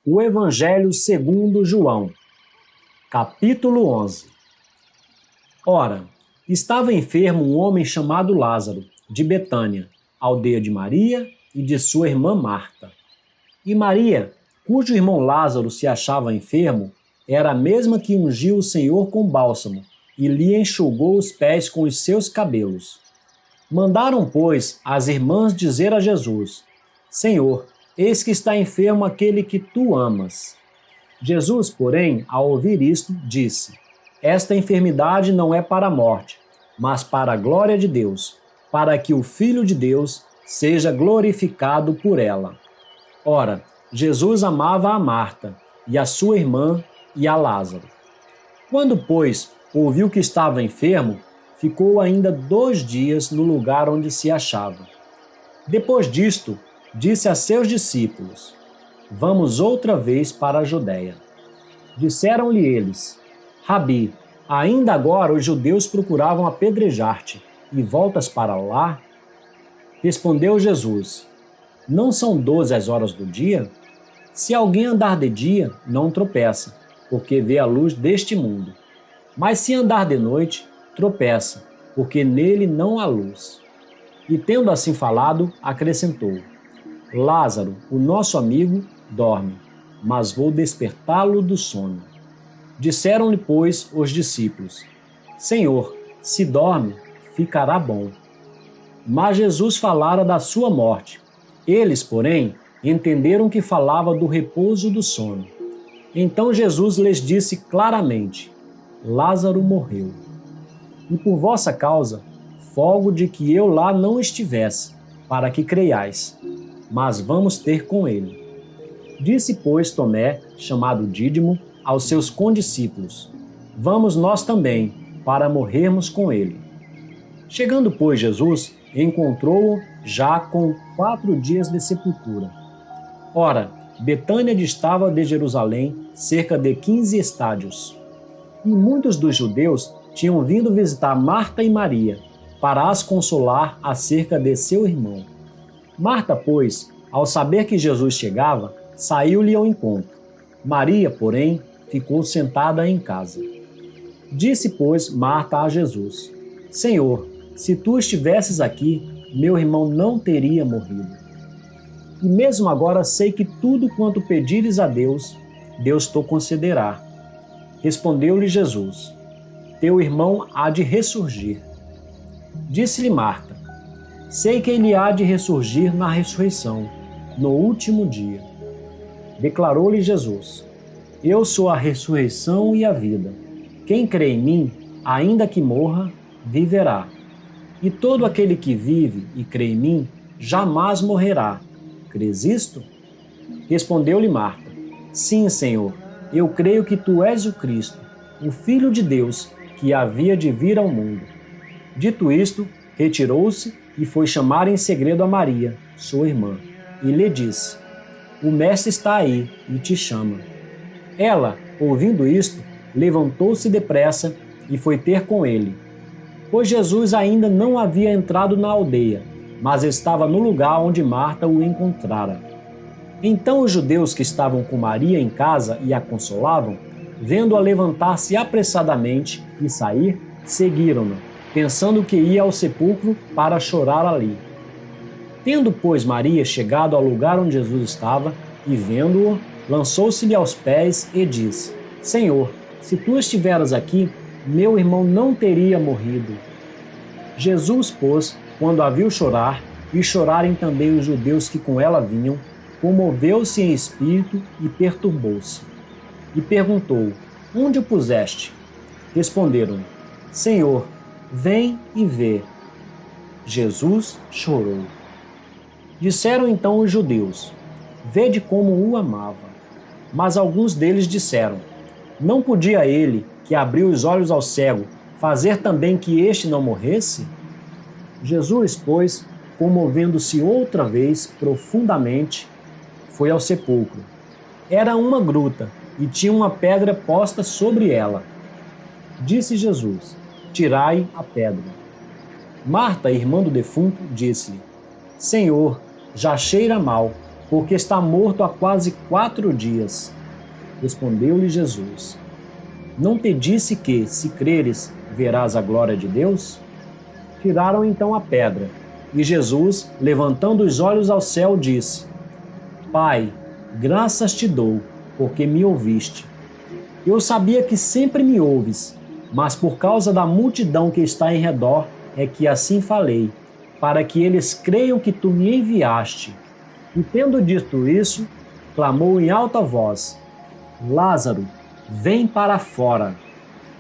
O Evangelho segundo João, capítulo 11. Ora, estava enfermo um homem chamado Lázaro, de Betânia, aldeia de Maria e de sua irmã Marta. E Maria, cujo irmão Lázaro se achava enfermo, era a mesma que ungiu o Senhor com bálsamo e lhe enxugou os pés com os seus cabelos. Mandaram, pois, as irmãs dizer a Jesus: Senhor, eis que está enfermo aquele que tu amas. Jesus, porém, ao ouvir isto, disse: Esta enfermidade não é para a morte, mas para a glória de Deus, para que o Filho de Deus seja glorificado por ela. Ora, Jesus amava a Marta, e a sua irmã, e a Lázaro. Quando, pois, ouviu que estava enfermo, ficou ainda 2 dias no lugar onde se achava. Depois disto, disse a seus discípulos: Vamos outra vez para a Judéia. Disseram-lhe eles: Rabi, ainda agora os judeus procuravam apedrejar-te, e voltas para lá? Respondeu Jesus: Não são 12 as horas do dia? Se alguém andar de dia, não tropeça, porque vê a luz deste mundo. Mas se andar de noite, tropeça, porque nele não há luz. E tendo assim falado, acrescentou: Lázaro, o nosso amigo, dorme, mas vou despertá-lo do sono. Disseram-lhe, pois, os discípulos: Senhor, se dorme, ficará bom. Mas Jesus falara da sua morte. Eles, porém, entenderam que falava do repouso do sono. Então Jesus lhes disse claramente: Lázaro morreu. E por vossa causa, folgo de que eu lá não estivesse, para que creiais. Mas vamos ter com ele. Disse, pois, Tomé, chamado Dídimo, aos seus condiscípulos: Vamos nós também, para morrermos com ele. Chegando, pois, Jesus, encontrou-o já com 4 dias de sepultura. Ora, Betânia distava de Jerusalém cerca de 15 estádios. E muitos dos judeus tinham vindo visitar Marta e Maria, para as consolar acerca de seu irmão. Marta, pois, ao saber que Jesus chegava, saiu-lhe ao encontro. Maria, porém, ficou sentada em casa. Disse, pois, Marta a Jesus: Senhor, se tu estivesses aqui, meu irmão não teria morrido. E mesmo agora sei que tudo quanto pedires a Deus, Deus te concederá. Respondeu-lhe Jesus: Teu irmão há de ressurgir. Disse-lhe Marta: Sei que ele há de ressurgir na ressurreição, no último dia. Declarou-lhe Jesus: Eu sou a ressurreição e a vida. Quem crê em mim, ainda que morra, viverá. E todo aquele que vive e crê em mim, jamais morrerá. Crês isto? Respondeu-lhe Marta: Sim, Senhor, eu creio que tu és o Cristo, o Filho de Deus, que havia de vir ao mundo. Dito isto, retirou-se e foi chamar em segredo a Maria, sua irmã, e lhe disse: O mestre está aí e te chama. Ela, ouvindo isto, levantou-se depressa e foi ter com ele. Pois Jesus ainda não havia entrado na aldeia, mas estava no lugar onde Marta o encontrara. Então os judeus que estavam com Maria em casa e a consolavam, vendo-a levantar-se apressadamente e sair, seguiram-na, pensando que ia ao sepulcro para chorar ali. Tendo, pois, Maria chegado ao lugar onde Jesus estava, e vendo-o, lançou-se-lhe aos pés e disse: Senhor, se tu estiveras aqui, meu irmão não teria morrido. Jesus, pois, quando a viu chorar, e chorarem também os judeus que com ela vinham, comoveu-se em espírito e perturbou-se. E perguntou: Onde o puseste? Responderam: Senhor, vem e vê. Jesus chorou. Disseram então os judeus: Vede como o amava. Mas alguns deles disseram: Não podia ele, que abriu os olhos ao cego, fazer também que este não morresse? Jesus, pois, comovendo-se outra vez profundamente, foi ao sepulcro. Era uma gruta e tinha uma pedra posta sobre ela. Disse Jesus: Tirai a pedra. Marta, irmã do defunto, disse-lhe: Senhor, já cheira mal, porque está morto há quase 4 dias. Respondeu-lhe Jesus: Não te disse que, se creres, verás a glória de Deus? Tiraram então a pedra, e Jesus, levantando os olhos ao céu, disse: Pai, graças te dou, porque me ouviste. Eu sabia que sempre me ouves, mas por causa da multidão que está em redor é que assim falei, para que eles creiam que tu me enviaste. E tendo dito isso, clamou em alta voz: Lázaro, vem para fora.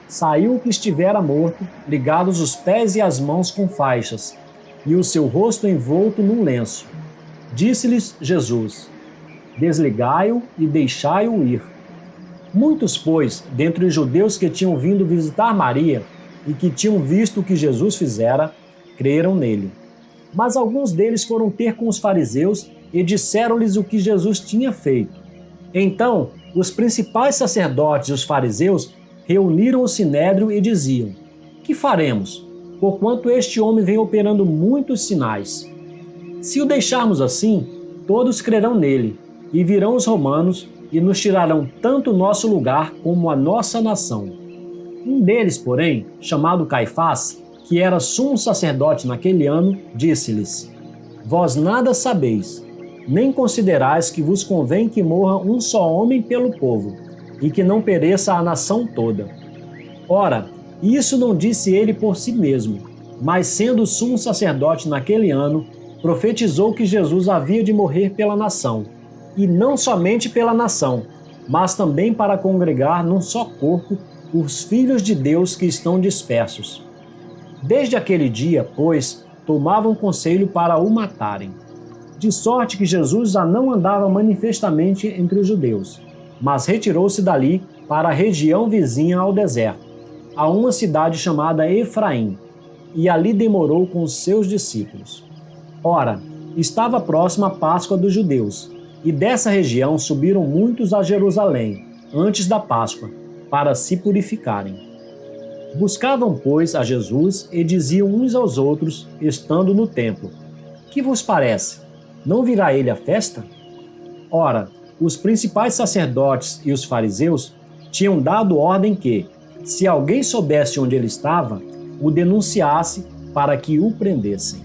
Saiu o que estivera morto, ligados os pés e as mãos com faixas, e o seu rosto envolto num lenço. Disse-lhes Jesus: Desligai-o e deixai-o ir. Muitos, pois, dentre os judeus que tinham vindo visitar Maria e que tinham visto o que Jesus fizera, creram nele. Mas alguns deles foram ter com os fariseus e disseram-lhes o que Jesus tinha feito. Então, os principais sacerdotes e os fariseus reuniram o sinédrio e diziam: Que faremos, porquanto este homem vem operando muitos sinais? Se o deixarmos assim, todos crerão nele, e virão os romanos e nos tirarão tanto o nosso lugar como a nossa nação. Um deles, porém, chamado Caifás, que era sumo sacerdote naquele ano, disse-lhes: Vós nada sabeis, nem considerais que vos convém que morra um só homem pelo povo, e que não pereça a nação toda. Ora, isso não disse ele por si mesmo, mas sendo sumo sacerdote naquele ano, profetizou que Jesus havia de morrer pela nação, e não somente pela nação, mas também para congregar num só corpo os filhos de Deus que estão dispersos. Desde aquele dia, pois, tomavam conselho para o matarem. De sorte que Jesus já não andava manifestamente entre os judeus, mas retirou-se dali para a região vizinha ao deserto, a uma cidade chamada Efraim, e ali demorou com os seus discípulos. Ora, estava próxima a Páscoa dos judeus, e dessa região subiram muitos a Jerusalém, antes da Páscoa, para se purificarem. Buscavam, pois, a Jesus e diziam uns aos outros, estando no templo: Que vos parece? Não virá ele à festa? Ora, os principais sacerdotes e os fariseus tinham dado ordem que, se alguém soubesse onde ele estava, o denunciasse para que o prendessem.